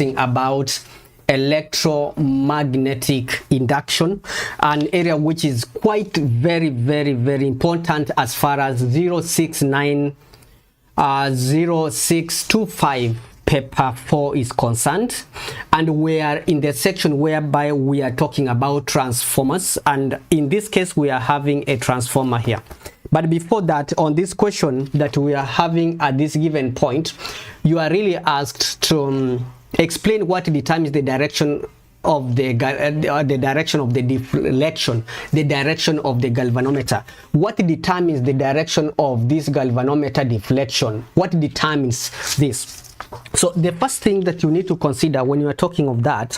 about electromagnetic induction, an area which is quite very important as far as 0625 paper 4 is concerned, and we are in the section whereby we are talking about transformers, and in this case we are having a transformer here. But before that, on this question that we are having at this given point, you are really asked to explain what determines the direction of the direction of the deflection, the direction of the galvanometer. What determines the direction of this galvanometer deflection? What determines this? So the first thing that you need to consider when you are talking of that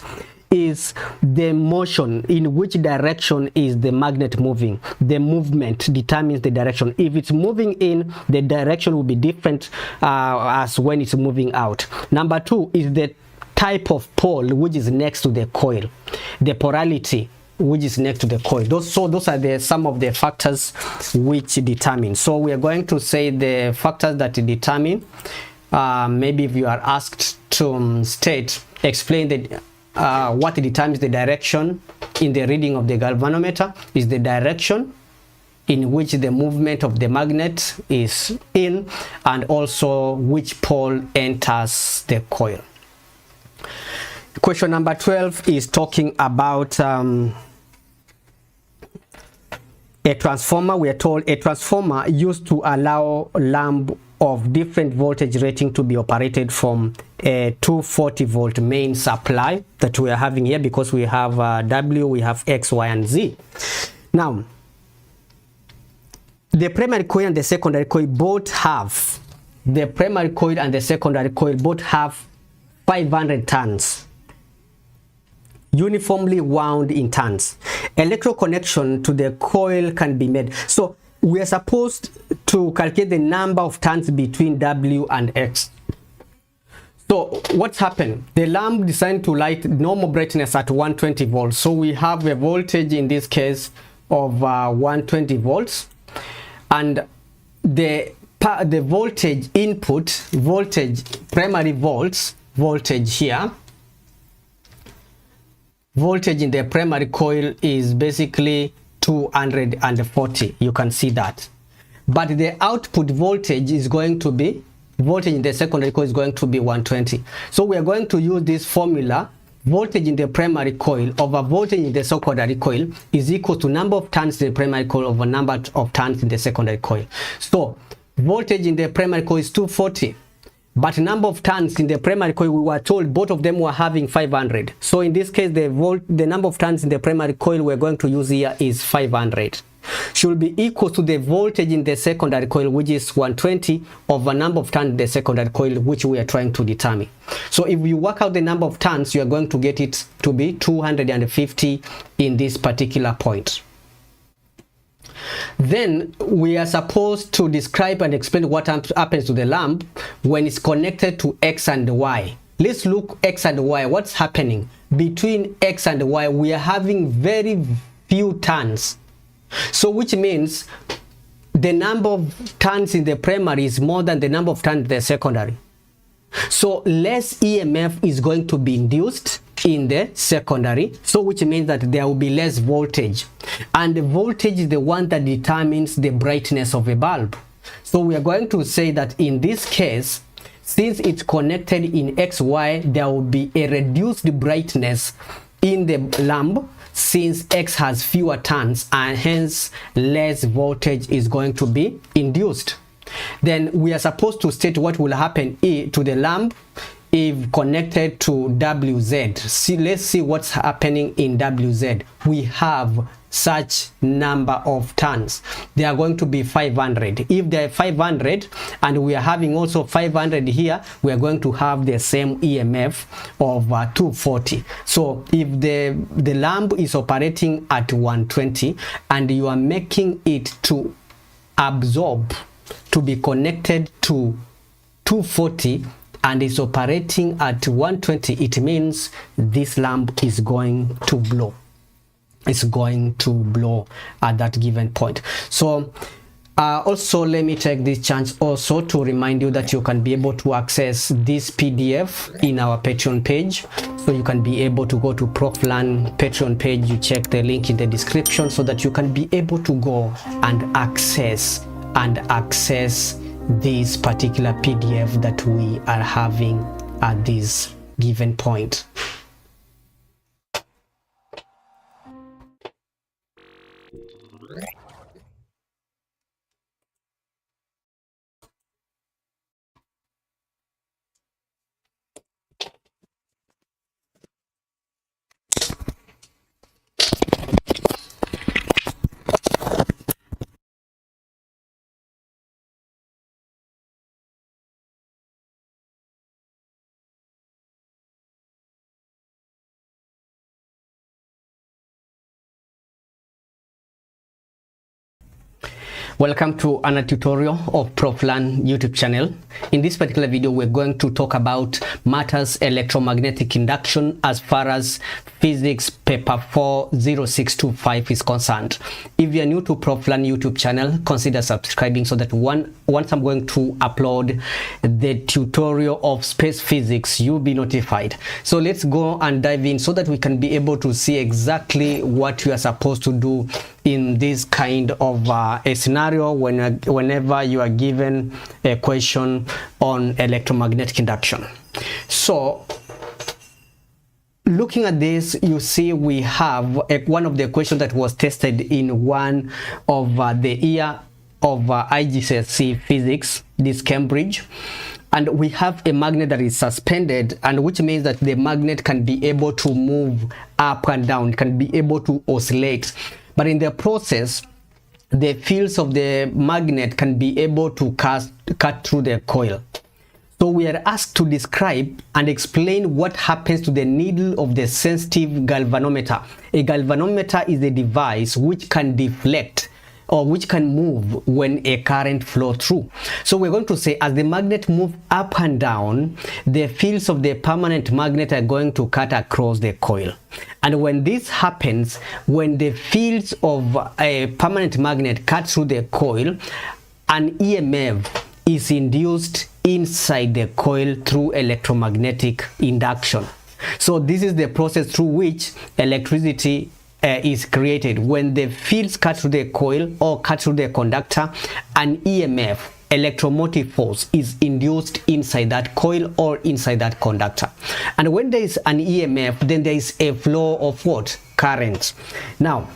is the motion. In which direction is the magnet moving? The movement determines the direction. If it's moving in, the direction will be different as when it's moving out. Number two is the type of pole which is next to the coil, the polarity which is next to the coil. Those are some of the factors which determine. So we are going to say the factors that determine. Maybe if you are asked to explain the what determines the direction in the reading of the galvanometer, is the direction in which the movement of the magnet is in, and also which pole enters the coil. Question number 12 is talking about a transformer. We are told a transformer used to allow lamp of different voltage rating to be operated from a 240 volt main supply that we are having here, because we have W, we have X, Y, and Z. Now, the primary coil and the secondary coil both have, the primary coil and the secondary coil both have 500 turns, uniformly wound in turns. Electro connection to the coil can be made. So we are supposed to calculate the number of turns between W and X. So what's happened? The lamp designed to light normal brightness at 120 volts. So we have a voltage in this case of 120 volts, and the voltage input voltage, primary voltage here, voltage in the primary coil is basically 240. You can see that. But the output voltage is going to be, voltage in the secondary coil is going to be 120. So we are going to use this formula. Voltage in the primary coil over voltage in the secondary coil is equal to number of turns in the primary coil over number of turns in the secondary coil. So voltage in the primary coil is 240. But number of turns in the primary coil, we were told both of them were having 500. So in this case, the number of turns in the primary coil we're going to use here is 500. Should be equal to the voltage in the secondary coil, which is 120, over number of turns in the secondary coil, which we are trying to determine. So if you work out the number of turns, you are going to get it to be 250 in this particular point. Then we are supposed to describe and explain what happens to the lamp when it's connected to X and Y. Let's look X and Y. What's happening between X and Y? We are having very few turns. So which means the number of turns in the primary is more than the number of turns in the secondary. So less EMF is going to be induced in the secondary, so which means that there will be less voltage, and the voltage is the one that determines the brightness of a bulb. So we are going to say that in this case, since it's connected in XY, there will be a reduced brightness in the lamp, since X has fewer turns, and hence less voltage is going to be induced. Then we are supposed to state what will happen to the lamp if connected to WZ. Let's see what's happening in WZ. We have such number of turns. They are going to be 500. If they are 500 and we are having also 500 here, we are going to have the same EMF of 240. So if the lamp is operating at 120 and you are making it to absorb, to be connected to 240, and is operating at 120, it means this lamp is going to blow. It's going to blow at that given point. So Also, let me take this chance also to remind you that you can be able to access this PDF in our Patreon page. So you can be able to go to Proflearn Patreon page. You check the link in the description so that you can be able to go and access this particular PDF that we are having at this given point. Welcome to another tutorial of Proflearn YouTube channel. In this particular video, we're going to talk about matters electromagnetic induction as far as physics paper 40625 is concerned. If you are new to Proflearn YouTube channel, consider subscribing so that once I'm going to upload the tutorial of space physics, you'll be notified. So let's go and dive in so that we can be able to see exactly what you are supposed to do in this kind of a scenario whenever you are given a question on electromagnetic induction. So looking at this, you see we have one of the questions that was tested in one of the year of IGCSE Physics, this Cambridge. And we have a magnet that is suspended, and which means that the magnet can be able to move up and down, can be able to oscillate. But in the process, the fields of the magnet can be able to cut through the coil. So we are asked to describe and explain what happens to the needle of the sensitive galvanometer. A galvanometer is a device which can deflect or which can move when a current flows through. So we're going to say as the magnet moves up and down, the fields of the permanent magnet are going to cut across the coil. And when this happens, when the fields of a permanent magnet cut through the coil, an EMF is induced inside the coil through electromagnetic induction. So this is the process through which electricity is created. When the fields cut through the coil or cut through the conductor, an EMF, electromotive force, is induced inside that coil or inside that conductor. And when there is an EMF, then there is a flow of what? Current. Now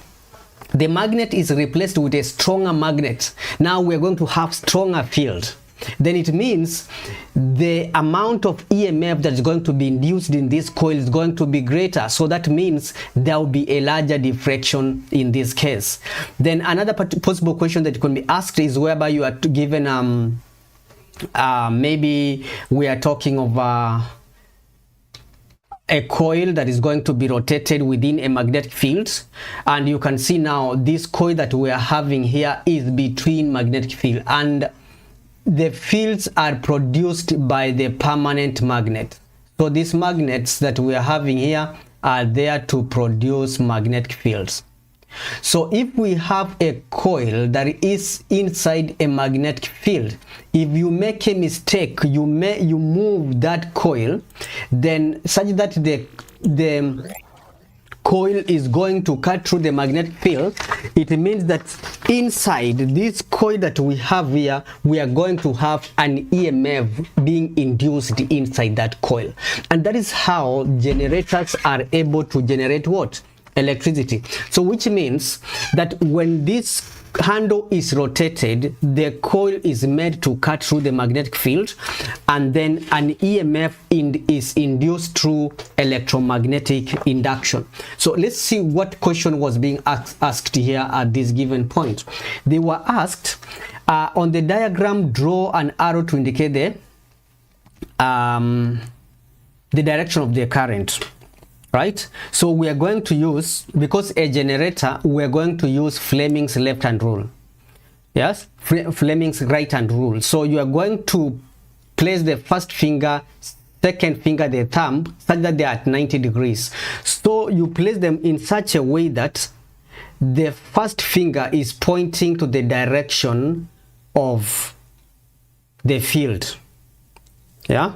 the magnet is replaced with a stronger magnet. Now we're going to have stronger field. Then it means the amount of EMF that's going to be induced in this coil is going to be greater. So that means there will be a larger diffraction in this case. Then another possible question that can be asked is whereby you are given maybe we are talking of a coil that is going to be rotated within a magnetic field, and you can see now this coil that we are having here is between magnetic field, and the fields are produced by the permanent magnet. So these magnets that we are having here are there to produce magnetic fields. So if we have a coil that is inside a magnetic field, if you make a mistake, you move that coil, then such that the coil is going to cut through the magnetic field, it means that inside this coil that we have here, we are going to have an EMF being induced inside that coil. And that is how generators are able to generate what? Electricity. So which means that when this handle is rotated, the coil is made to cut through the magnetic field, and then an EMF is induced through electromagnetic induction. So let's see what question was being asked here at this given point. They were asked on the diagram, draw an arrow to indicate the direction of the current. Right, so we are going to use, because a generator, we are going to use Fleming's left hand rule. Yes, Fleming's right hand rule. So you are going to place the first finger, second finger, the thumb, such that they are at 90 degrees. So you place them in such a way that the first finger is pointing to the direction of the field. Yeah,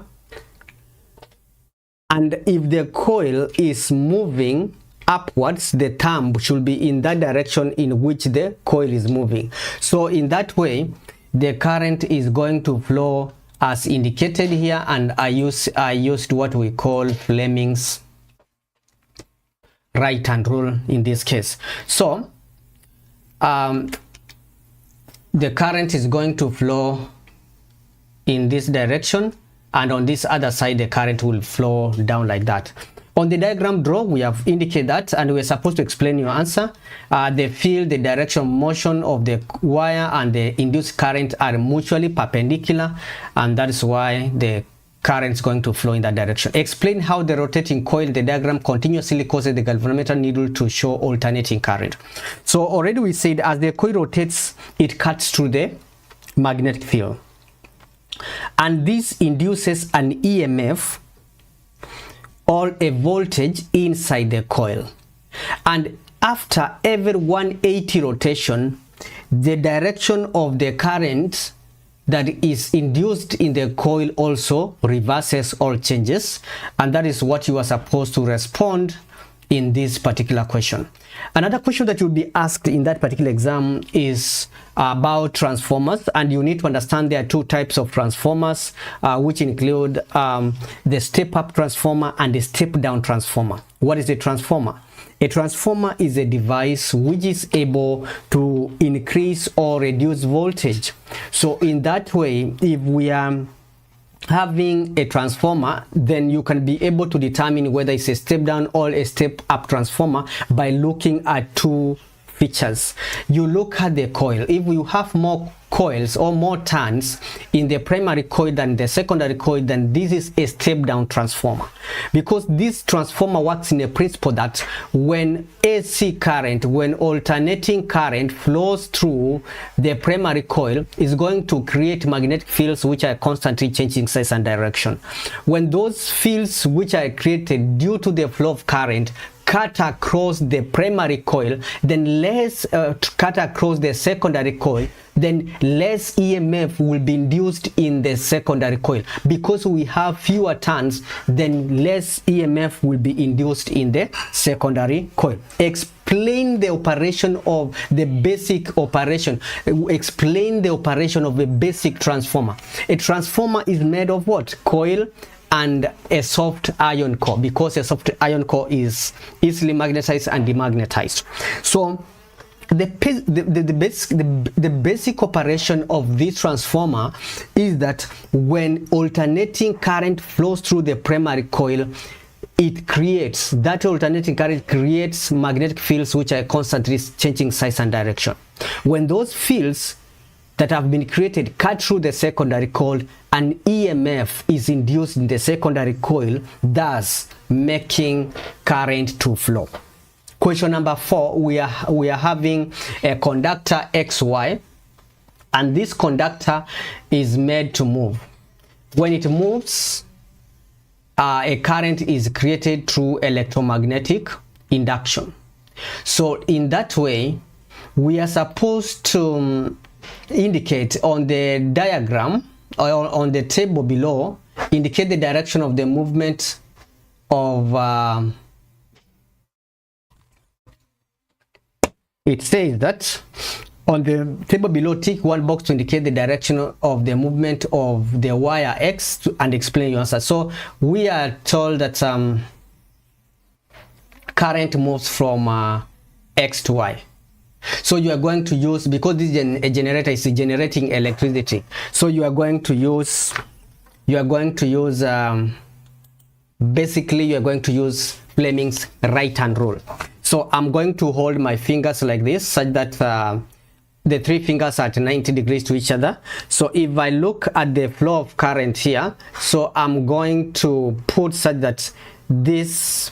and if the coil is moving upwards, the thumb should be in that direction in which the coil is moving. So in that way, the current is going to flow as indicated here, and I used what we call Fleming's right hand rule in this case. So the current is going to flow in this direction, and on this other side the current will flow down like that. On the diagram draw, we have indicated that, and we're supposed to explain your answer. The field, the direction of motion of the wire, and the induced current are mutually perpendicular, and that is why the current is going to flow in that direction. Explain how the rotating coil in the diagram continuously causes the galvanometer needle to show alternating current. So already we said as the coil rotates, it cuts through the magnetic field, and this induces an EMF or a voltage inside the coil, and after every 180 rotation, the direction of the current that is induced in the coil also reverses or changes, and that is what you are supposed to respond in this particular question. Another question that you'll be asked in that particular exam is about transformers, and you need to understand there are two types of transformers, which include the step-up transformer and the step-down transformer. What is a transformer? A transformer is a device which is able to increase or reduce voltage. So in that way, if we are having a transformer, then you can be able to determine whether it's a step down or a step up transformer by looking at two features. You look at the coil. If you have more coils or more turns in the primary coil than the secondary coil, then this is a step down transformer, because this transformer works in a principle that when AC current, when alternating current flows through the primary coil, is going to create magnetic fields which are constantly changing size and direction. When those fields which are created due to the flow of current cut across the primary coil, then less cut across the secondary coil, then less EMF will be induced in the secondary coil. Because we have fewer turns, then less EMF will be induced in the secondary coil. Explain the operation of the basic operation. Explain the operation of a basic transformer. A transformer is made of what? Coil and a soft iron core, because a soft iron core is easily magnetized and demagnetized. So the basic operation of this transformer is that when alternating current flows through the primary coil, that alternating current creates magnetic fields which are constantly changing size and direction. When those fields that have been created cut through the secondary coil, an EMF is induced in the secondary coil, thus making current to flow. Question number 4, we are having a conductor XY, and this conductor is made to move. When it moves, a current is created through electromagnetic induction. So in that way, we are supposed to indicate on the diagram or on the table below, indicate the direction of the movement of it says that on the table below, tick one box to indicate the direction of the movement of the wire X and explain your answer. So we are told that current moves from X to Y. So you are going to use, because this a generator is generating electricity, so you are going to use basically you are going to use Fleming's right hand rule. So I'm going to hold my fingers like this, such that the three fingers are at 90 degrees to each other. So if I look at the flow of current here, so I'm going to put such that this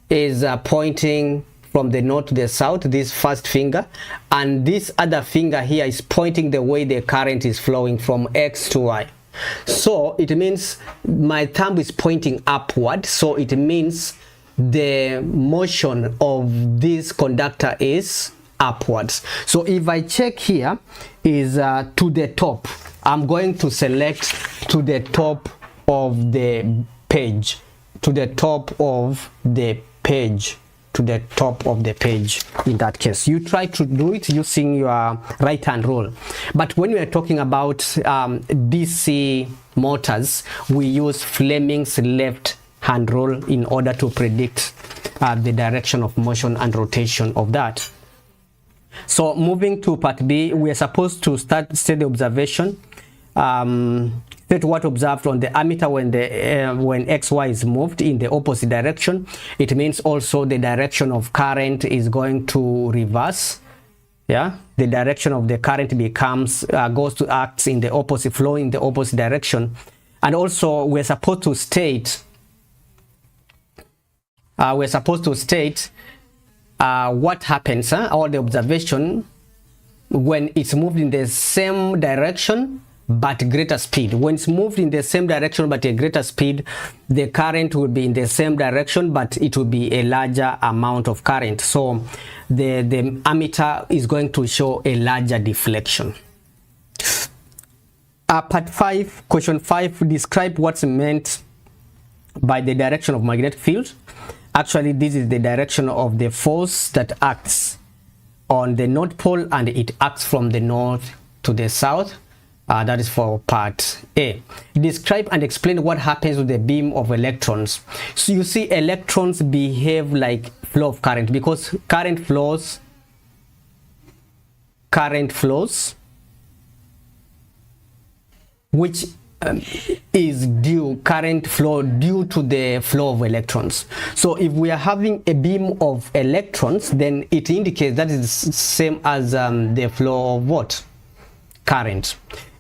is pointing from the north to the south, this first finger, and this other finger here is pointing the way the current is flowing from X to Y. So it means my thumb is pointing upward, so it means the motion of this conductor is upwards. So if I check here is to the top, I'm going to select to the top of the page, to the top of the page, to the top of the page. In that case, you try to do it using your right hand rule. But when we are talking about DC motors, we use Fleming's left hand rule in order to predict the direction of motion and rotation of that. So moving to part B, we are supposed to state the observation. State what observed on the ammeter when XY is moved in the opposite direction. It means also the direction of current is going to reverse. Yeah, the direction of the current becomes goes to act in the opposite, flow in the opposite direction. And also we're supposed to state what happens, or the observation, when it's moved in the same direction but greater speed. When it's moved in the same direction but a greater speed, the current will be in the same direction but it will be a larger amount of current. So the ammeter is going to show a larger deflection. Part 5, question 5, describe what's meant by the direction of magnetic field. Actually, this is the direction of the force that acts on the North Pole, and it acts from the north to the south. That is for part A. Describe and explain what happens with the beam of electrons. So you see, electrons behave like flow of current, because current flows which is current flow due to the flow of electrons. So if we are having a beam of electrons, then it indicates that is the same as the flow of what? Current.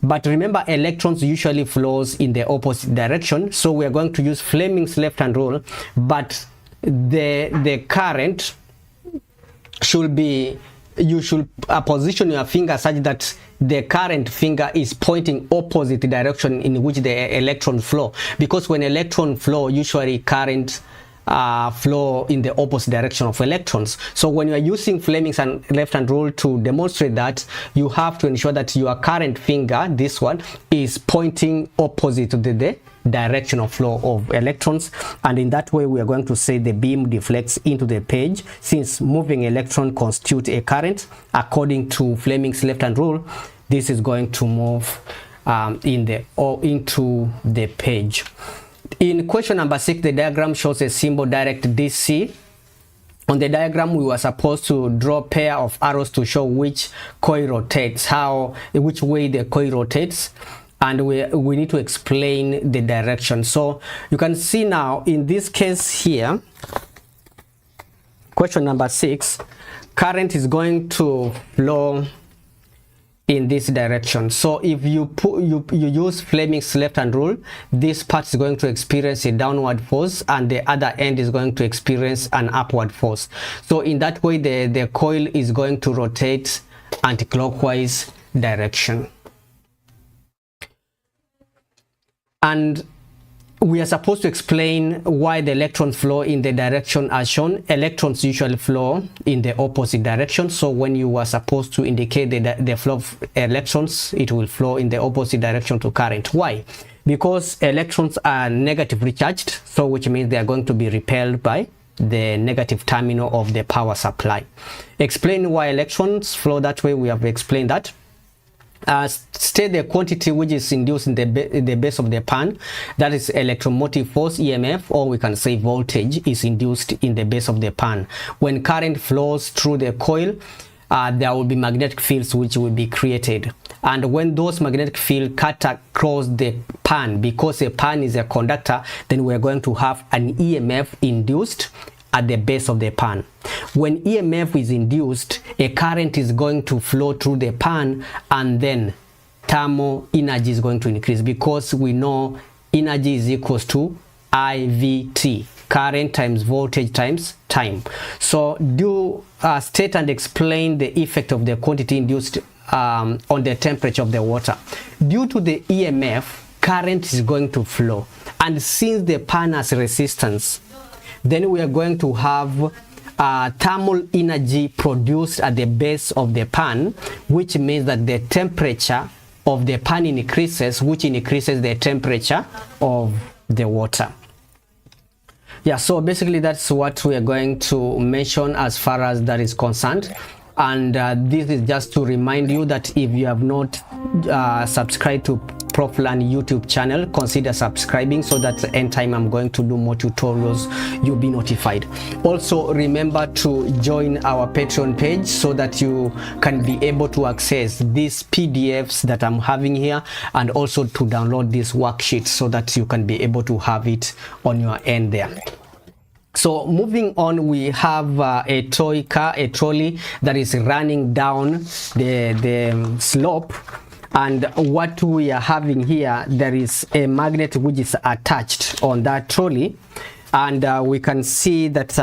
But remember, electrons usually flows in the opposite direction, so we are going to use Fleming's left hand rule, but the current should be, you should position your finger such that the current finger is pointing opposite direction in which the electron flow, because when electron flow, usually current flow in the opposite direction of electrons. So when you are using Fleming's left hand rule to demonstrate that, you have to ensure that your current finger, this one, is pointing opposite to the direction of flow of electrons, and in that way we are going to say the beam deflects into the page, since moving electron constitute a current. According to Fleming's left hand rule, this is going to move into the page. In question number 6, the diagram shows a symbol direct DC. On the diagram, we were supposed to draw a pair of arrows to show which coil rotates, which way the coil rotates, and we need to explain the direction. So you can see now in this case here, question number 6, current is going to flow in this direction. So if you use Fleming's left hand rule, this part is going to experience a downward force and the other end is going to experience an upward force. So in that way the coil is going to rotate anti-clockwise direction. And we are supposed to explain why the electrons flow in the direction as shown. Electrons usually flow in the opposite direction, so when you are supposed to indicate the flow of electrons, it will flow in the opposite direction to current. Why? Because electrons are negatively charged, so which means they are going to be repelled by the negative terminal of the power supply. Explain why electrons flow that way. We have explained that. State the quantity which is induced in the base of the pan, that is electromotive force, EMF, or we can say voltage, is induced in the base of the pan. When current flows through the coil, there will be magnetic fields which will be created, and when those magnetic fields cut across the pan, because a pan is a conductor, then we are going to have an EMF induced at the base of the pan. When EMF is induced, a current is going to flow through the pan, and then thermal energy is going to increase, because we know energy is equals to IVT, current times voltage times time. So do state and explain the effect of the quantity induced on the temperature of the water. Due to the EMF, current is going to flow, and since the pan has resistance, then we are going to have thermal energy produced at the base of the pan, which means that the temperature of the pan increases, which increases the temperature of the water. Yeah, so basically that's what we are going to mention as far as that is concerned. And this is just to remind you that if you have not subscribed to Proflearn YouTube channel, consider subscribing so that anytime I'm going to do more tutorials, you'll be notified. Also remember to join our Patreon page so that you can be able to access these PDFs that I'm having here, and also to download this worksheet so that you can be able to have it on your end there. So moving on, we have a toy car, a trolley that is running down the slope, and what we are having here, there is a magnet which is attached on that trolley, and we can see that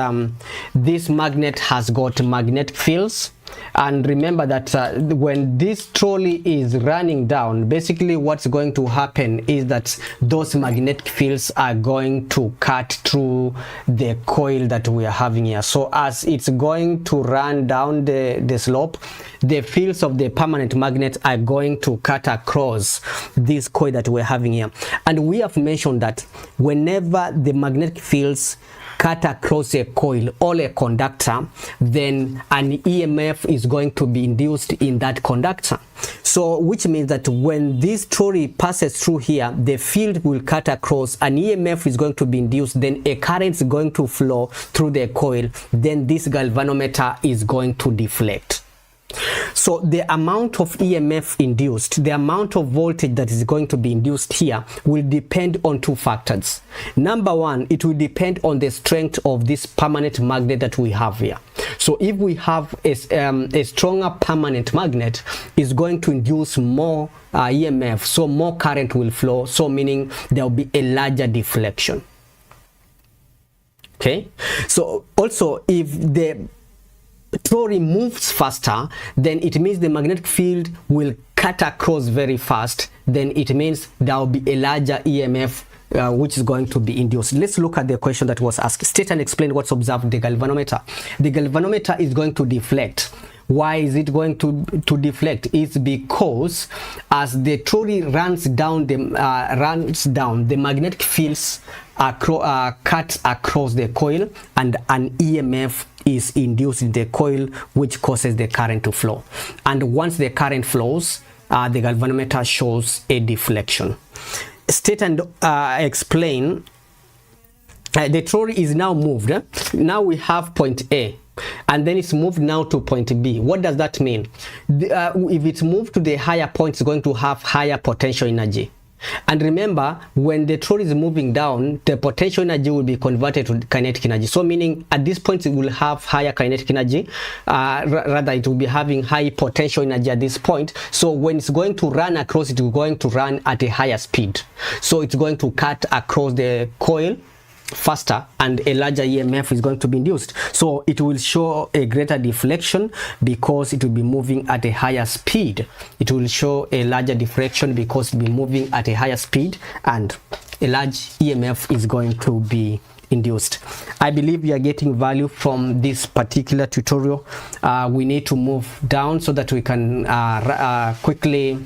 this magnet has got magnetic fields. And remember that when this trolley is running down, basically what's going to happen is that those magnetic fields are going to cut through the coil that we are having here. So as it's going to run down the slope, the fields of the permanent magnet are going to cut across this coil that we're having here. And we have mentioned that whenever the magnetic fields cut across a coil or a conductor, then an EMF is going to be induced in that conductor. So which means that when this trolley passes through here, the field will cut across, an EMF is going to be induced, then a current is going to flow through the coil, then this galvanometer is going to deflect. So the amount of EMF induced, the amount of voltage that is going to be induced here, will depend on two factors. Number one, it will depend on the strength of this permanent magnet that we have here. So if we have a stronger permanent magnet, it's going to induce more EMF, so more current will flow, so meaning there will be a larger deflection. Okay, so also if the trolley moves faster, then it means the magnetic field will cut across very fast, then it means there will be a larger EMF which is going to be induced. Let's look at the question that was asked. State and explain what's observed in the galvanometer. The galvanometer is going to deflect. Why is it going to deflect? It's because as the trolley runs down, the magnetic fields are cut across the coil, and an EMF is induced in the coil, which causes the current to flow. And once the current flows, the galvanometer shows a deflection. State and explain. The trolley is now moved. Now we have point A, and then it's moved now to point B. What does that mean? If it's moved to the higher point, it's going to have higher potential energy. And remember, when the trolley is moving down, the potential energy will be converted to kinetic energy. So meaning at this point it will have higher kinetic energy, rather it will be having high potential energy at this point. So when it's going to run across, it will going to run at a higher speed. So it's going to cut across the coil faster, and a larger EMF is going to be induced. So it will show a greater deflection because it will be moving at a higher speed. It will show a larger deflection because it will be moving at a higher speed, and a large EMF is going to be induced. I believe you are getting value from this particular tutorial. We need to move down so that we can quickly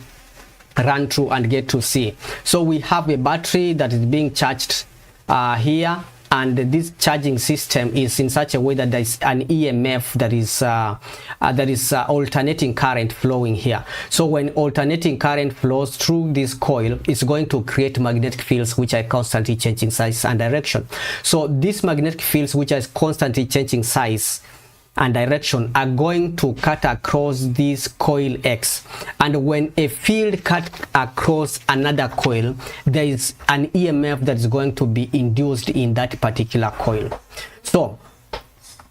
run through and get to C. So we have a battery that is being charged here, and this charging system is in such a way that there is an EMF that is alternating current flowing here. So when alternating current flows through this coil, it's going to create magnetic fields which are constantly changing size and direction. So these magnetic fields which are constantly changing size and direction are going to cut across this coil X, and when a field cut across another coil, there is an EMF that is going to be induced in that particular coil. So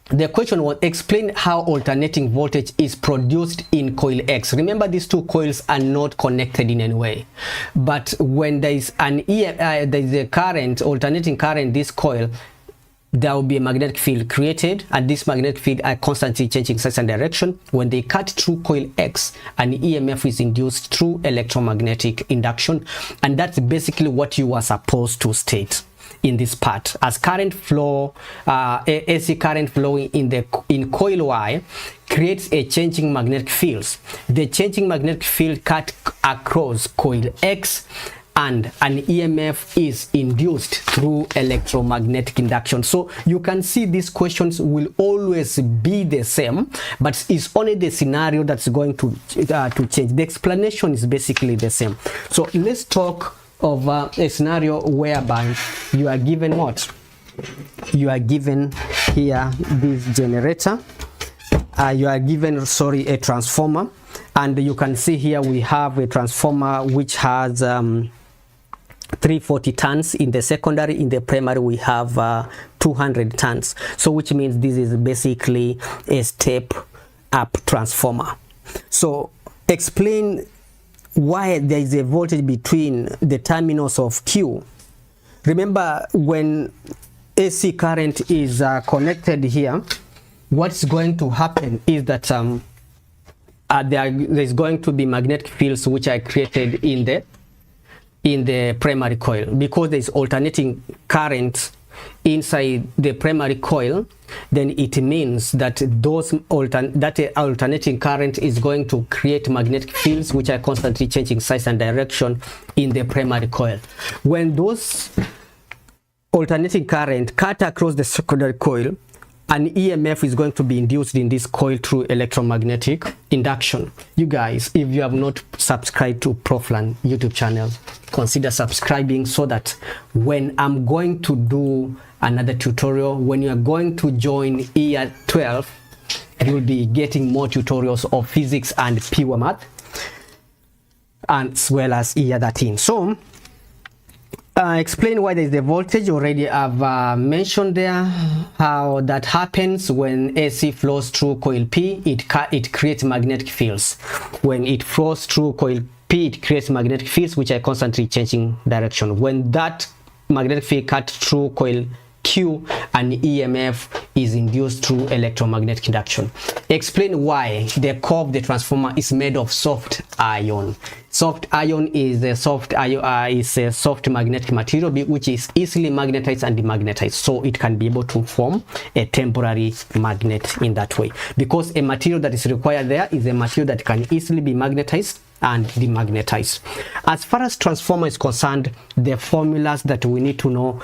the question was, explain how alternating voltage is produced in coil X. Remember, these two coils are not connected in any way, but when there is an there is a current, alternating current, this coil, there will be a magnetic field created, and this magnetic field are constantly changing size and direction. When they cut through coil X, an EMF is induced through electromagnetic induction, and that's basically what you are supposed to state. in this part. As current flow, AC current flowing in coil Y creates a changing magnetic field. The changing magnetic field cut across coil X, and an EMF is induced through electromagnetic induction. So you can see these questions will always be the same, but it's only the scenario that's going to change. The explanation is basically the same. So let's talk of a scenario whereby you are given what? You are given here this generator. You are given, sorry, a transformer, and you can see here we have a transformer which has 340 turns in the secondary. In the primary we have 200 turns, so which means this is basically a step up transformer. So explain why there is a voltage between the terminals of Q. Remember, when AC current is connected here, what's going to happen is that there's going to be magnetic fields which are created in the primary coil, because there is alternating current inside the primary coil. Then it means that alternating current is going to create magnetic fields which are constantly changing size and direction in the primary coil. When those alternating current cut across the secondary coil, an EMF is going to be induced in this coil through electromagnetic induction. You guys, if you have not subscribed to Proflearn YouTube channel, consider subscribing, so that when I'm going to do another tutorial, when you are going to join year 12, you'll be getting more tutorials of physics and pure math, as well as year 13. So explain why there is the voltage. Already I've mentioned there how that happens. When AC flows through coil P, it creates magnetic fields. When it flows through coil P, it creates magnetic fields which are constantly changing direction. When that magnetic field cuts through coil Q, an EMF is induced through electromagnetic induction. Explain why the core of the transformer is made of soft iron. Soft iron is a soft magnetic material which is easily magnetized and demagnetized, so it can be able to form a temporary magnet in that way, because a material that is required there is a material that can easily be magnetized and demagnetized. As far as transformer is concerned, the formulas that we need to know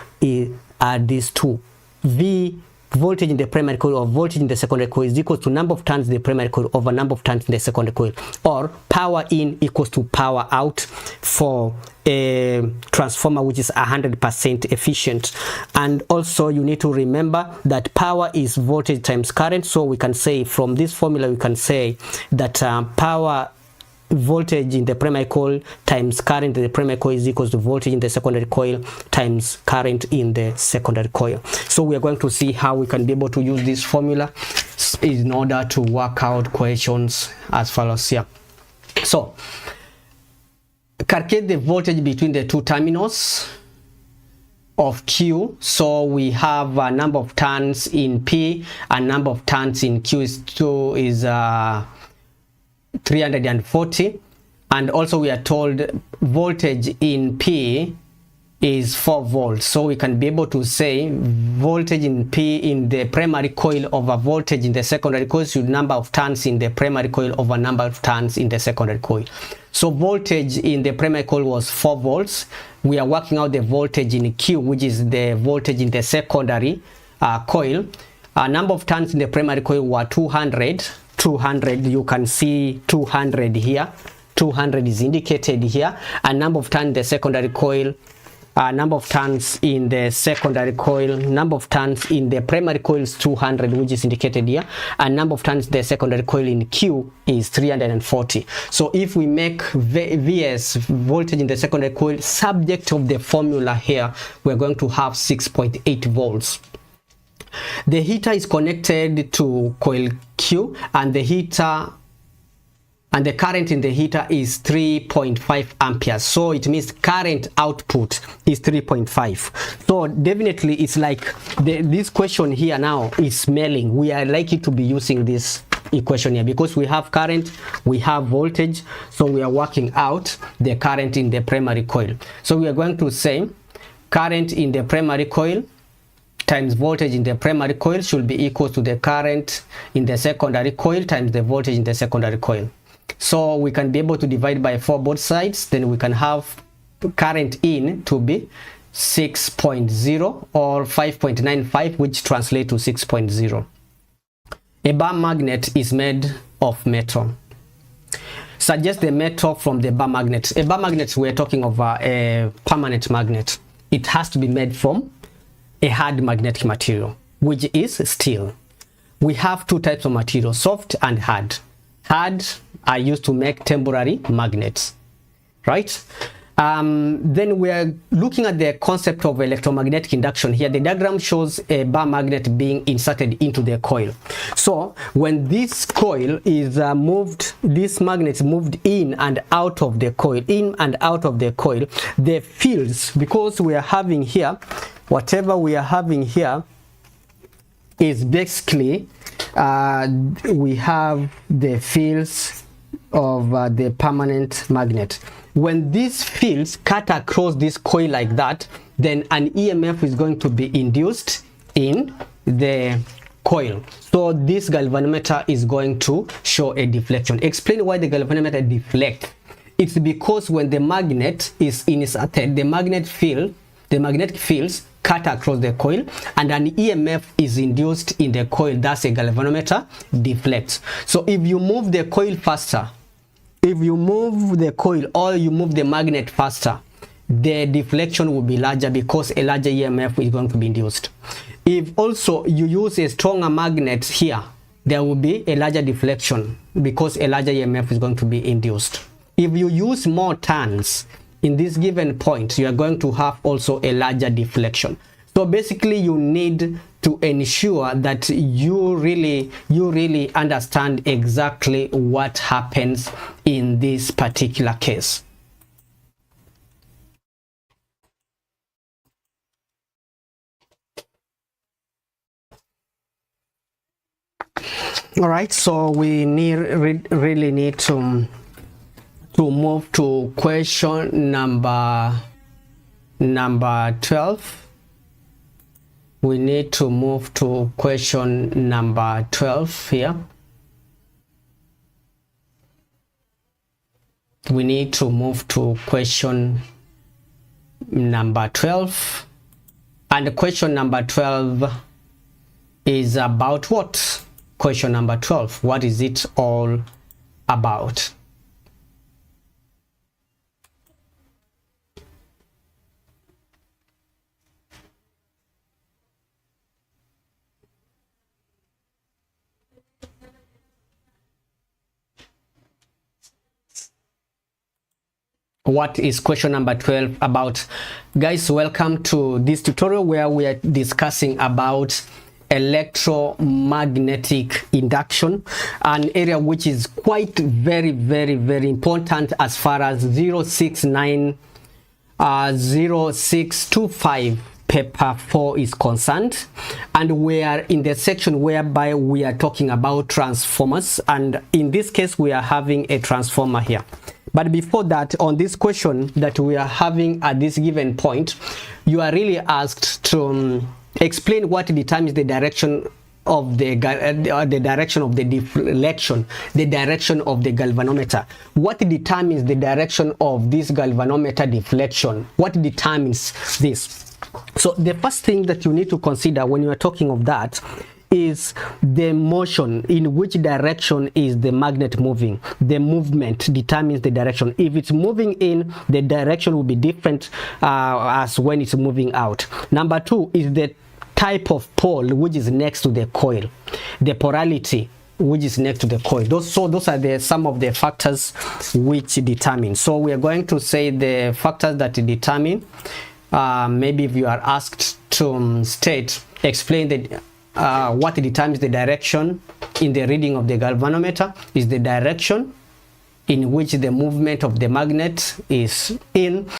are these two. V, voltage in the primary coil, or voltage in the secondary coil, is equal to number of turns in the primary coil over number of turns in the secondary coil, or power in equals to power out for a transformer which is 100% efficient. And also you need to remember that power is voltage times current, so we can say from this formula we can say that power voltage in the primary coil times current in the primary coil is equals to voltage in the secondary coil times current in the secondary coil. So we are going to see how we can be able to use this formula in order to work out questions as follows here. So calculate the voltage between the two terminals of Q. So we have a number of turns in P and number of turns in Q is 340, and also we are told voltage in P is 4 volts, so we can be able to say voltage in P in the primary coil over voltage in the secondary coil is number of turns in the primary coil over number of turns in the secondary coil. So voltage in the primary coil was 4 volts. We are working out the voltage in Q, which is the voltage in the secondary coil. Number of turns in the primary coil were 200. You can see 200 here. 200 is indicated here. And number of turns in the secondary coil, number of turns in the secondary coil, number of turns in the primary coil is 200, which is indicated here, and number of turns in the secondary coil in Q is 340. So if we make VS, voltage in the secondary coil, subject of the formula here, we're going to have 6.8 volts. The heater is connected to coil Q, and the heater and the current in the heater is 3.5 amperes, so it means current output is 3.5. so definitely it's like this question here now is smelling. We are likely to be using this equation here because we have current, we have voltage, so we are working out the current in the primary coil. So we are going to say current in the primary coil times voltage in the primary coil should be equal to the current in the secondary coil times the voltage in the secondary coil. So we can be able to divide by 4 both sides, then we can have current in to be 6.0 or 5.95, which translates to 6.0. A bar magnet is made of metal. Suggest the metal from the bar magnet. A bar magnet, we're talking of a permanent magnet. It has to be made from a hard magnetic material, which is steel. We have 2 types of material, soft and hard. Hard are used to make temporary magnets, right? Then we are looking at the concept of electromagnetic induction. Here the diagram shows a bar magnet being inserted into the coil. So when this coil is moved, this magnet is moved in and out of the coil, the fields, because we are having here, whatever we are having here is basically we have the fields of the permanent magnet. When these fields cut across this coil like that, then an EMF is going to be induced in the coil. So this galvanometer is going to show a deflection. Explain why the galvanometer deflects. It's because when the magnet is inserted, the magnetic fields cut across the coil and an EMF is induced in the coil. Thus a galvanometer deflects. So if you move the coil faster, if you move the coil or you move the magnet faster, the deflection will be larger because a larger EMF is going to be induced. If also you use a stronger magnet here, there will be a larger deflection because a larger EMF is going to be induced. If you use more turns in this given point, you are going to have also a larger deflection. So basically you need to ensure that you really understand exactly what happens in this particular case. All right, so we really need to move to question number 12. We need to move to question number 12 here. We need to move to question number 12. And question number 12 is about what? Question number 12. What is it all about? What is question number 12 about? Guys, welcome to this tutorial where we are discussing about electromagnetic induction, an area which is quite very important as far as 0625 paper 4 is concerned, and we are in the section whereby we are talking about transformers, and in this case we are having a transformer here. But before that, on this question that we are having at this given point, you are really asked to explain what determines the direction of the direction of the deflection, the direction of the galvanometer. What determines the direction of this galvanometer deflection? What determines this? So the first thing that you need to consider when you are talking of that is the motion. In which direction is the magnet moving? The movement determines the direction. If it's moving in, the direction will be different as when it's moving out. Number 2 is the type of pole which is next to the coil, the polarity which is next to the coil. Those are some of the factors which determine. So we are going to say the factors that determine. Maybe if you are asked to explain the what determines the direction in the reading of the galvanometer is the direction in which the movement of the magnet is in.